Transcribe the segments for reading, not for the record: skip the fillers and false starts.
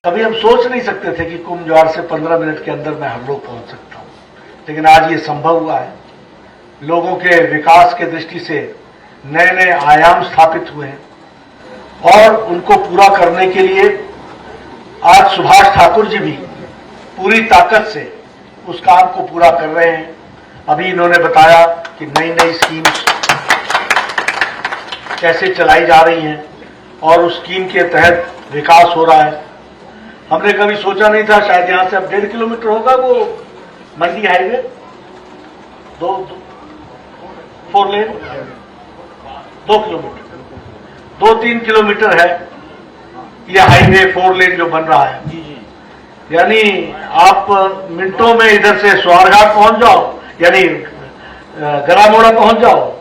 कभी हम सोच नहीं सकते थे कि कुंभ ज्वार से 15 मिनट के अंदर मैं हर लोग पहुंच सकता हूं, लेकिन आज ये संभव हुआ है। लोगों के विकास के दृष्टि से नए नए आयाम स्थापित हुए हैं और उनको पूरा करने के लिए आज सुभाष ठाकुर जी भी पूरी ताकत से उस काम को पूरा कर रहे हैं। अभी इन्होंने बताया कि नई नई स्कीम्स कैसे चलाई जा रही हैं और उस स्कीम के तहत विकास हो रहा है। हमने कभी सोचा नहीं था, शायद यहां से अब 1.5 किलोमीटर होगा वो मंडी हाईवे, 4 लेन 2 किलोमीटर 2-3 किलोमीटर है ये हाईवे 4 लेन जो बन रहा है। यानी आप मिनटों में इधर से स्वारघाट पहुंच जाओ, यानी गरामोड़ा पहुंच जाओ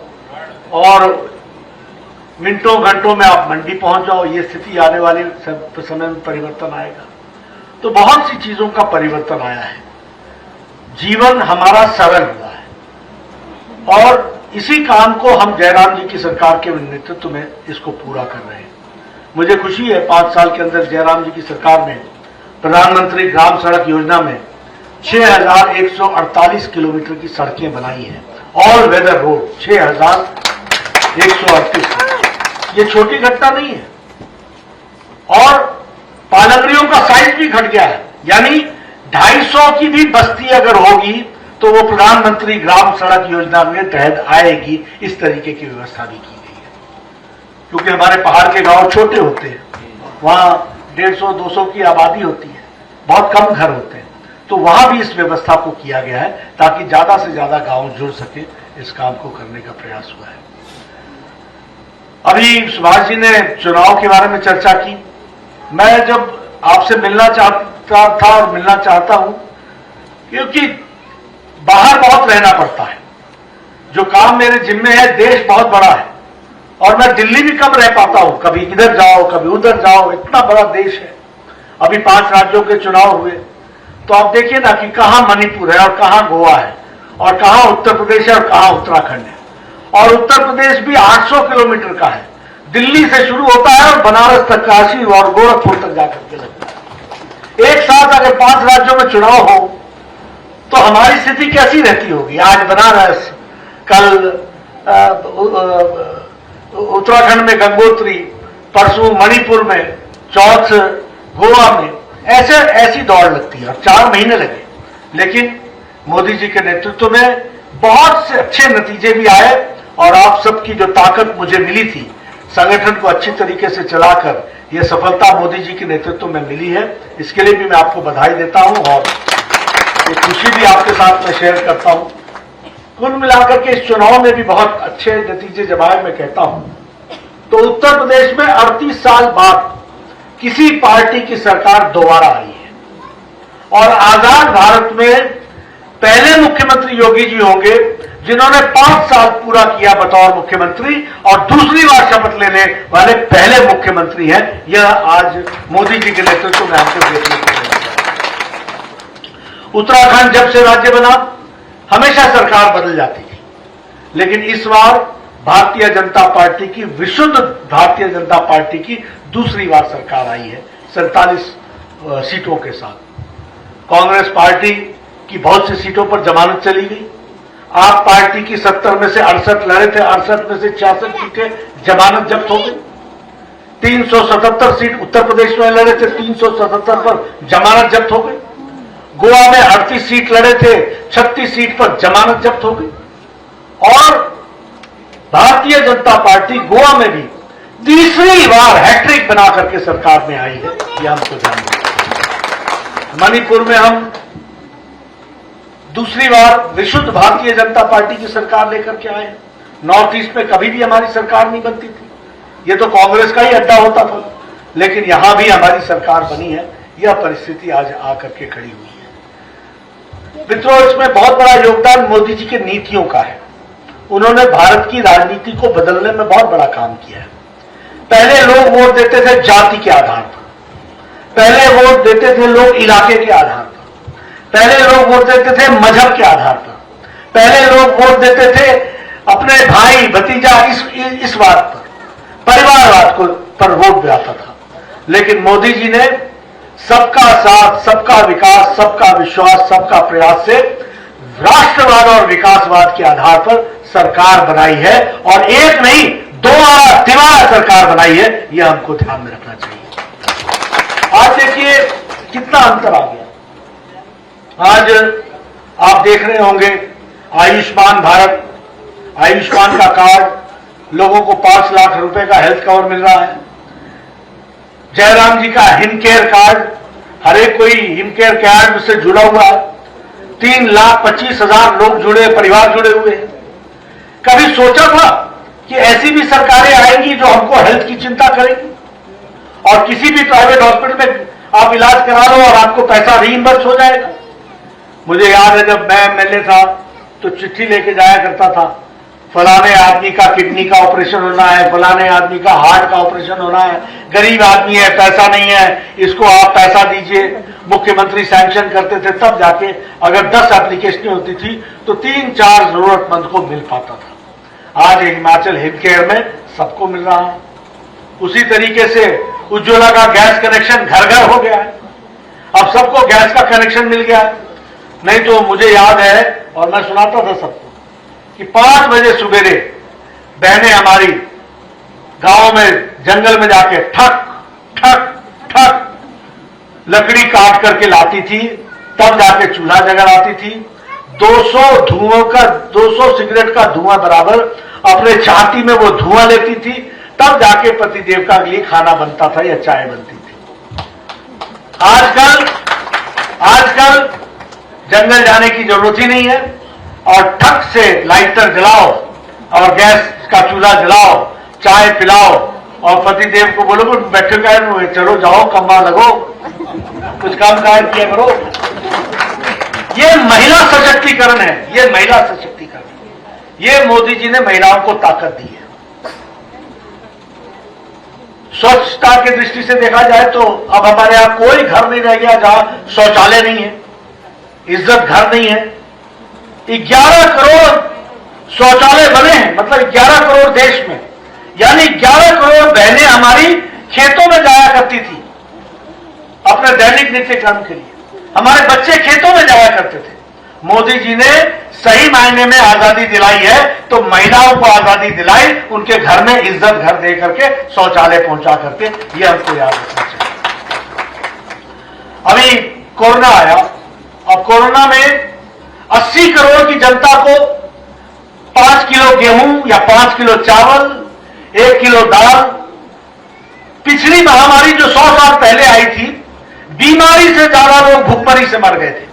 और मिनटों घंटों में आप मंडी पहुंच जाओ। ये स्थिति आने वाले समय में परिवर्तन आएगा। तो बहुत सी चीजों का परिवर्तन आया है, जीवन हमारा सरल हुआ है और इसी काम को हम जयराम जी की सरकार के नेतृत्व में इसको पूरा कर रहे हैं। मुझे खुशी है 5 साल के अंदर जयराम जी की सरकार ने प्रधानमंत्री ग्राम सड़क योजना में 6148 किलोमीटर की सड़कें बनाई हैं। ऑल वेदर रोड 6138, ये छोटी घटना नहीं है। और पालगड़ियों का साइज भी घट गया है, यानी 250 की भी बस्ती अगर होगी तो वो प्रधानमंत्री ग्राम सड़क योजना में तहत आएगी। इस तरीके की व्यवस्था भी की गई है, क्योंकि हमारे पहाड़ के गांव छोटे होते हैं, वहां 150-200 की आबादी होती है, बहुत कम घर होते हैं, तो वहां भी इस व्यवस्था को किया गया है ताकि ज्यादा से ज्यादा गांव जुड़ सके। इस काम को करने का प्रयास हुआ है। अभी सुभाष जी ने चुनाव के बारे में चर्चा की। मैं जब आपसे मिलना चाहता था और मिलना चाहता हूं, क्योंकि बाहर बहुत रहना पड़ता है, जो काम मेरे जिम्मे है, देश बहुत बड़ा है और मैं दिल्ली भी कम रह पाता हूं, कभी इधर जाओ कभी उधर जाओ, इतना बड़ा देश है। अभी 5 राज्यों के चुनाव हुए तो आप देखिए ना कि कहां मणिपुर है और कहां गोवा है और कहां उत्तर प्रदेश है और कहां उत्तराखंड है। और उत्तर प्रदेश भी 800 किलोमीटर का है, दिल्ली से शुरू होता है और बनारस तक, काशी और गोरखपुर तक जाकर के लगता है। एक साथ अगर 5 राज्यों में चुनाव हो तो हमारी स्थिति कैसी रहती होगी। आज बनारस, कल उत्तराखंड में गंगोत्री, परसों मणिपुर में, चौथ गोवा में, ऐसी दौड़ लगती है और 4 महीने लगे। लेकिन मोदी जी के नेतृत्व में बहुत से अच्छे नतीजे भी आए और आप सबकी जो ताकत मुझे मिली थी संगठन को अच्छी तरीके से चलाकर, यह सफलता मोदी जी के नेतृत्व में मिली है। इसके लिए भी मैं आपको बधाई देता हूं और ये खुशी भी आपके साथ में शेयर करता हूं। कुल मिलाकर के इस चुनाव में भी बहुत अच्छे नतीजे जब आए, मैं कहता हूं तो उत्तर प्रदेश में 38 साल बाद किसी पार्टी की सरकार दोबारा आई है और आजाद भारत में पहले मुख्यमंत्री योगी जी होंगे जिन्होंने 5 साल पूरा किया बतौर मुख्यमंत्री और दूसरी बार शपथ लेने वाले पहले मुख्यमंत्री हैं। यह आज मोदी जी के नेतृत्व में हमको देखने को मिला। उत्तराखंड जब से राज्य बना हमेशा सरकार बदल जाती थी, लेकिन इस बार भारतीय जनता पार्टी की, विशुद्ध भारतीय जनता पार्टी की दूसरी बार सरकार आई है 47 सीटों के साथ। कांग्रेस पार्टी की बहुत सी सीटों पर जमानत चली गई। आप पार्टी की 70 में से 68 लड़े थे, 68 में से 66 सीटें जमानत जब्त हो गई। 377 सीट उत्तर प्रदेश में लड़े थे, 377 पर जमानत जब्त हो गई। गोवा में 38 सीट लड़े थे, 36 सीट पर जमानत जब्त हो गई। और भारतीय जनता पार्टी गोवा में भी तीसरी बार हैट्रिक बना करके सरकार में आई है, यह हमको जानना है। मणिपुर में हम दूसरी बार विशुद्ध भारतीय जनता पार्टी की सरकार लेकर के आए। नॉर्थ ईस्ट में कभी भी हमारी सरकार नहीं बनती थी, यह तो कांग्रेस का ही अड्डा होता था, लेकिन यहां भी हमारी सरकार बनी है। यह परिस्थिति आज आकर के खड़ी हुई है। मित्रों, इसमें बहुत बड़ा योगदान मोदी जी की नीतियों का है। उन्होंने भारत की राजनीति को बदलने में बहुत बड़ा काम किया है। पहले लोग वोट देते थे जाति के आधार पर, पहले वोट देते थे लोग इलाके के आधार पर, पहले लोग वोट देते थे मजहब के आधार पर, पहले लोग वोट देते थे अपने भाई भतीजा इस बात पर, परिवारवाद को पर वोट जाता था। लेकिन मोदी जी ने सबका साथ, सबका विकास, सबका विश्वास, सबका प्रयास से राष्ट्रवाद और विकासवाद के आधार पर सरकार बनाई है और एक नहीं दो तिमाही सरकार बनाई है, यह हमको ध्यान में रखना चाहिए। आज देखिए कितना अंतर आ गया। आज आप देख रहे होंगे आयुष्मान भारत, आयुष्मान का कार्ड, लोगों को 5 लाख रुपए का हेल्थ कवर मिल रहा है। जयराम जी का हिमकेयर कार्ड, हर एक कोई हिमकेयर कार्ड से जुड़ा हुआ है। 3,25,000 लोग जुड़े, परिवार जुड़े हुए हैं। कभी सोचा था कि ऐसी भी सरकारें आएंगी जो हमको हेल्थ की चिंता करेंगी और किसी भी प्राइवेट हॉस्पिटल में आप इलाज करा लो और आपको पैसा रीइंबर्स हो जाएगा। मुझे याद है जब मैं एमएलए था तो चिट्ठी लेके जाया करता था, फलाने आदमी का किडनी का ऑपरेशन होना है, फलाने आदमी का हार्ट का ऑपरेशन होना है, गरीब आदमी है, पैसा नहीं है, इसको आप पैसा दीजिए। मुख्यमंत्री सैंक्शन करते थे, तब जाके अगर 10 एप्लीकेशन होती थी तो 3-4 जरूरतमंद को मिल पाता था। आज हिमाचल हेल्थकेयर में सबको मिल रहा है। उसी तरीके से उज्ज्वला का गैस कनेक्शन घर घर हो गया है, अब सबको गैस का कनेक्शन मिल गया है। नहीं तो मुझे याद है और मैं सुनाता था सबको कि 5 बजे सुबेरे बहनें हमारी गांव में जंगल में जाके ठक ठक ठक लकड़ी काट करके लाती थी, तब जाके चूल्हा जगह आती थी। 200 सिगरेट का धुआं बराबर अपने छाती में वो धुआं लेती थी, तब जाके पतिदेव का लिए खाना बनता था या चाय बनती थी। आजकल जंगल जाने की जरूरत ही नहीं है और ठक से लाइटर जलाओ और गैस का चूल्हा जलाओ, चाय पिलाओ और पतिदेव को बोलो बैठे गए, चलो जाओ कम्मा लगो, कुछ काम काज किया करो। ये महिला सशक्तिकरण है, ये महिला सशक्तिकरण। ये मोदी जी ने महिलाओं को ताकत दी है। स्वच्छता की दृष्टि से देखा जाए तो अब हमारे यहां कोई घर नहीं रह गया जहां शौचालय नहीं है, इज्जत घर नहीं है। 11 करोड़ शौचालय बने हैं, मतलब 11 करोड़ देश में, यानी 11 करोड़ बहनें हमारी खेतों में जाया करती थी अपने दैनिक नित्य क्रम के लिए। हमारे बच्चे खेतों में जाया करते थे। मोदी जी ने सही मायने में आजादी दिलाई है तो महिलाओं को आजादी दिलाई, उनके घर में इज्जत घर दे करके, शौचालय पहुंचा करके। यह हमको याद रखना चाहिए। अभी कोरोना आया, अब कोरोना में 80 करोड़ की जनता को 5 किलो गेहूं या 5 किलो चावल, 1 किलो दाल। पिछली महामारी जो 100 साल पहले आई थी, बीमारी से ज्यादा लोग भूखमरी से मर गए थे,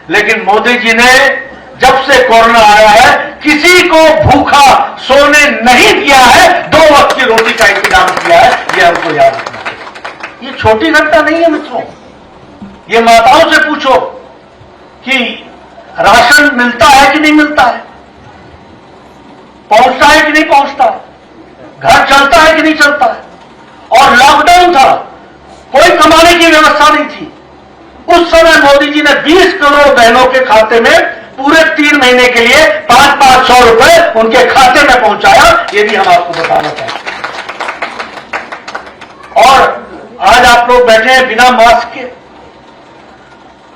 लेकिन मोदी जी ने जब से कोरोना आया है किसी को भूखा सोने नहीं दिया है, 2 वक्त की रोटी का इंतजाम किया है। यह हमको याद रखना चाहिए। ये छोटी घटना नहीं है मित्रों। ये माताओं से पूछो कि राशन मिलता है कि नहीं मिलता है, पहुंचता है कि नहीं पहुंचता है, घर चलता है कि नहीं चलता है। और लॉकडाउन था, कोई कमाने की व्यवस्था नहीं थी। उस समय मोदी जी ने 20 करोड़ बहनों के खाते में पूरे 3 महीने के लिए 500 रुपए उनके खाते में पहुंचाया। ये भी हम आपको बताना चाहते हैं। और आज आप लोग बैठे हैं बिना मास्क के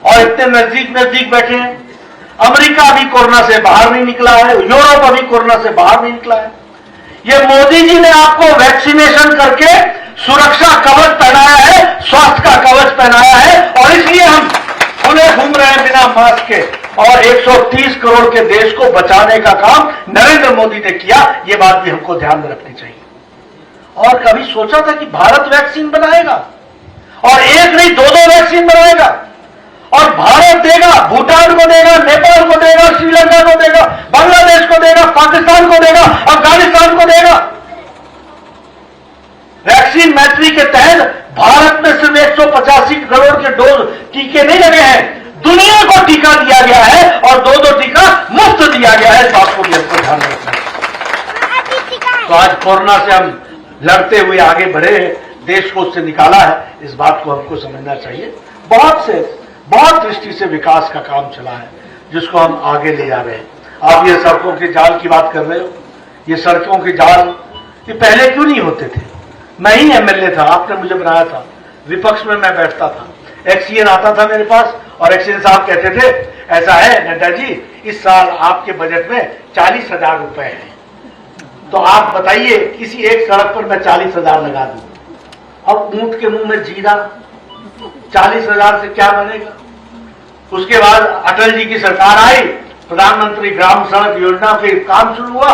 और इतने नजदीक बैठे हैं। अमेरिका अभी कोरोना से बाहर नहीं निकला है, यूरोप अभी कोरोना से बाहर नहीं निकला है। ये मोदी जी ने आपको वैक्सीनेशन करके सुरक्षा कवच पहनाया है, स्वास्थ्य का कवच पहनाया है, और इसलिए हम खुले घूम रहे हैं बिना मास्क के। और 130 करोड़ के देश को बचाने का काम नरेंद्र मोदी ने किया। ये बात भी हमको ध्यान में रखनी चाहिए। और कभी सोचा था कि भारत वैक्सीन बनाएगा और एक नहीं 2-2 वैक्सीन बनाएगा और भारत देगा, भूटान को देगा, नेपाल को देगा, श्रीलंका को देगा, बांग्लादेश को देगा, पाकिस्तान को देगा, अफगानिस्तान को देगा। वैक्सीन मैत्री के तहत भारत में सिर्फ 185 करोड़ के डोज टीके नहीं लगे हैं, दुनिया को टीका दिया गया है और 2-2 टीका मुफ्त दिया गया है। इस बात को भी हमको ध्यान रखना है। तो आज कोरोना से हम लड़ते हुए आगे बढ़े, देश को उससे निकाला है, इस बात को हमको समझना चाहिए। बहुत दृष्टि से विकास का काम चला है जिसको हम आगे ले जा रहे हैं। आप ये सड़कों के जाल की बात कर रहे हो, ये सड़कों के जाल ये पहले क्यों नहीं होते थे? मैं ही एमएलए था, आपने मुझे बनाया था, विपक्ष में मैं बैठता था। एक्सीएन आता था मेरे पास और एक्सीएन साहब कहते थे ऐसा है नड्डा जी, इस साल आपके बजट में 40,000 रुपए हैं, तो आप बताइए किसी एक सड़क पर मैं 40,000 लगा दूं। अब ऊंट के मुंह में जीरा, 40,000 से क्या बनेगा। उसके बाद अटल जी की सरकार आई, प्रधानमंत्री ग्राम सड़क योजना के काम शुरू हुआ,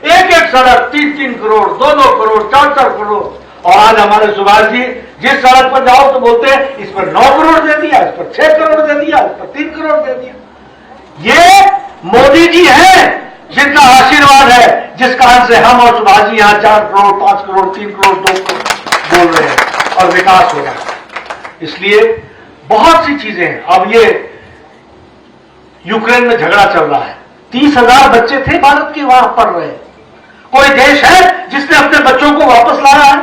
एक एक सड़क 3-3 करोड़, 2-2 करोड़, 4-4 करोड़। और आज हमारे सुभाष जी जिस सड़क पर जाओ तो बोलते हैं इस पर 9 करोड़ दे दिया, इस पर 6 करोड़ दे दिया, इस पर 3 करोड़ दे दिया। ये मोदी जी हैं जिनका आशीर्वाद है, जिस कारण से हम और सुभाष जी यहां 4 करोड़, 5 करोड़, 3 करोड़, 2 करोड़ बोल रहे हैं और विकास हो रहा है। इसलिए बहुत सी चीजें हैं। अब ये यूक्रेन में झगड़ा चल रहा है, 30,000 बच्चे थे भारत के वहां पढ़ रहे। कोई देश है जिसने अपने बच्चों को वापस लाया है?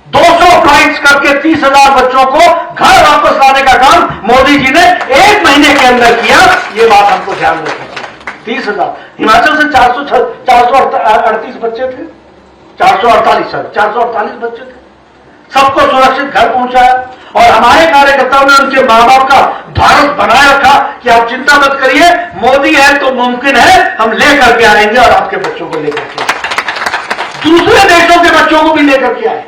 200 फ्लाइट्स करके 30,000 बच्चों को घर वापस लाने का काम मोदी जी ने 1 महीने के अंदर किया। ये बात हमको ध्यान रखनी चाहिए। 30,000, हिमाचल से 438 बच्चे थे, 448 बच्चे थे, सबको सुरक्षित घर पहुंचाया। और हमारे कार्यकर्ताओं ने उनके मां बाप का भारत बनाए रखा कि आप चिंता मत करिए, मोदी है तो मुमकिन है, हम लेकर के आएंगे और आपके बच्चों को लेकर के आए। दूसरे देशों के बच्चों को भी लेकर के आए,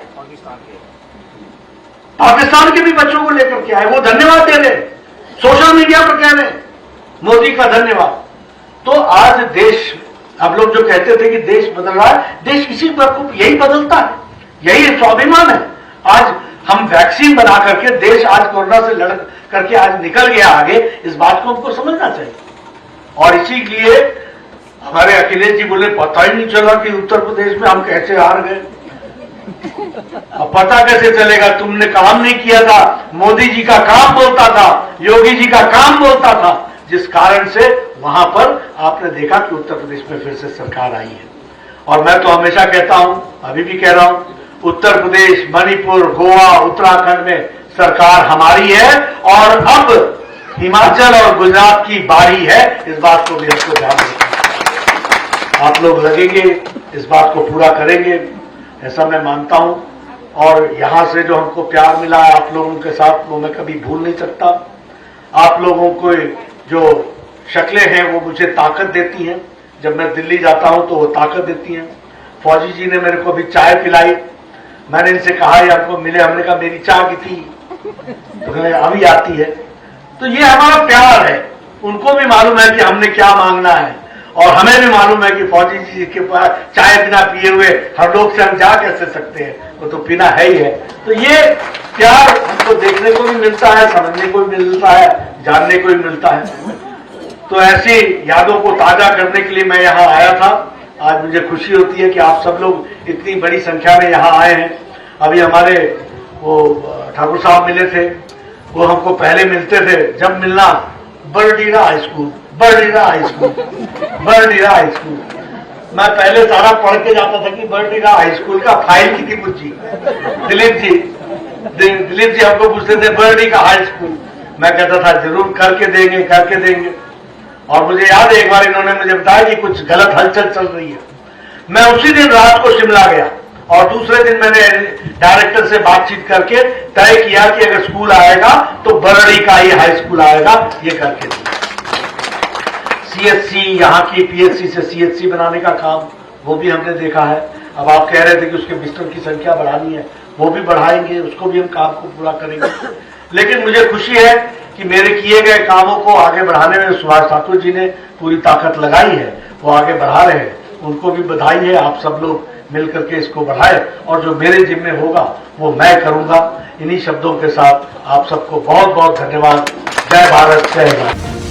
पाकिस्तान के भी बच्चों को लेकर के आए। वो धन्यवाद दे रहे, सोशल मीडिया पर कह रहे मोदी का धन्यवाद। तो आज देश, अब लोग जो कहते थे कि देश बदल रहा है, देश इसी पर यही बदलता है, यही स्वाभिमान है। आज हम वैक्सीन बना करके देश आज कोरोना से लड़ करके आज निकल गया आगे, इस बात को हमको समझना चाहिए। और इसी लिए हमारे अखिलेश जी बोले पता ही नहीं चला कि उत्तर प्रदेश में हम कैसे हार गए। अब पता कैसे चलेगा, तुमने काम नहीं किया था, मोदी जी का काम बोलता था, योगी जी का काम बोलता था, जिस कारण से वहां पर आपने देखा कि उत्तर प्रदेश में फिर से सरकार आई है। और मैं तो हमेशा कहता हूं, अभी भी कह रहा हूं, उत्तर प्रदेश, मणिपुर, गोवा, उत्तराखंड में सरकार हमारी है और अब हिमाचल और गुजरात की बारी है। इस बात को भी हमको ध्यान रखना। आप लोग लगेंगे, इस बात को पूरा करेंगे, ऐसा मैं मानता हूं। और यहां से जो हमको प्यार मिला है आप लोगों के साथ, वो मैं कभी भूल नहीं सकता। आप लोगों को जो शक्लें हैं वो मुझे ताकत देती हैं। जब मैं दिल्ली जाता हूं तो वो ताकत देती हैं। फौजी जी ने मेरे को अभी चाय पिलाई, मैंने इनसे कहा ये आपको मिले, हमने कहा मेरी चाय की थी, तो अभी आती है। तो ये हमारा प्यार है। उनको भी मालूम है कि हमने क्या मांगना है और हमें भी मालूम है कि फौजी जी के पास चाय बिना पिए हुए हम लोग से हम जा कैसे सकते हैं, वो तो पीना है ही है। तो ये प्यार हमको देखने को भी मिलता है, समझने को भी मिलता है, जानने को भी मिलता है। तो ऐसी यादों को ताजा करने के लिए मैं यहाँ आया था। आज मुझे खुशी होती है कि आप सब लोग इतनी बड़ी संख्या में यहाँ आए हैं। अभी हमारे वो ठाकुर साहब मिले थे, वो हमको पहले मिलते थे, जब मिलना Bardira high school, Bardira high school, Bardira high school. मैं पहले सारा पढ़ के जाता था कि बरडीरा हाई स्कूल का फाइल कितनी पूछी, दिलीप जी हमको पूछते थे बरडी का हाई स्कूल। मैं कहता था जरूर करके देंगे, करके देंगे। और मुझे याद है एक बार इन्होंने मुझे बताया कि कुछ गलत हलचल चल रही है। मैं उसी दिन रात को शिमला गया और दूसरे दिन मैंने डायरेक्टर से बातचीत करके तय किया कि अगर स्कूल आएगा तो बरड़ी का ही हाई स्कूल आएगा, ये करके दिया। सीएचसी, यहाँ की पीएचसी से सीएचसी बनाने का काम वो भी हमने देखा है। अब आप कह रहे थे कि उसके बिस्तर की संख्या बढ़ानी है, वो भी बढ़ाएंगे, उसको भी हम काम को पूरा करेंगे। लेकिन मुझे खुशी है कि मेरे किए गए कामों को आगे बढ़ाने में सुभाष ठाकुर जी ने पूरी ताकत लगाई है, वो आगे बढ़ा रहे हैं। उनको भी बधाई है। आप सब लोग मिलकर के इसको बढ़ाए और जो मेरे जिम्मे होगा वो मैं करूंगा। इन्हीं शब्दों के साथ आप सबको बहुत बहुत धन्यवाद। जय भारत, जय भारत।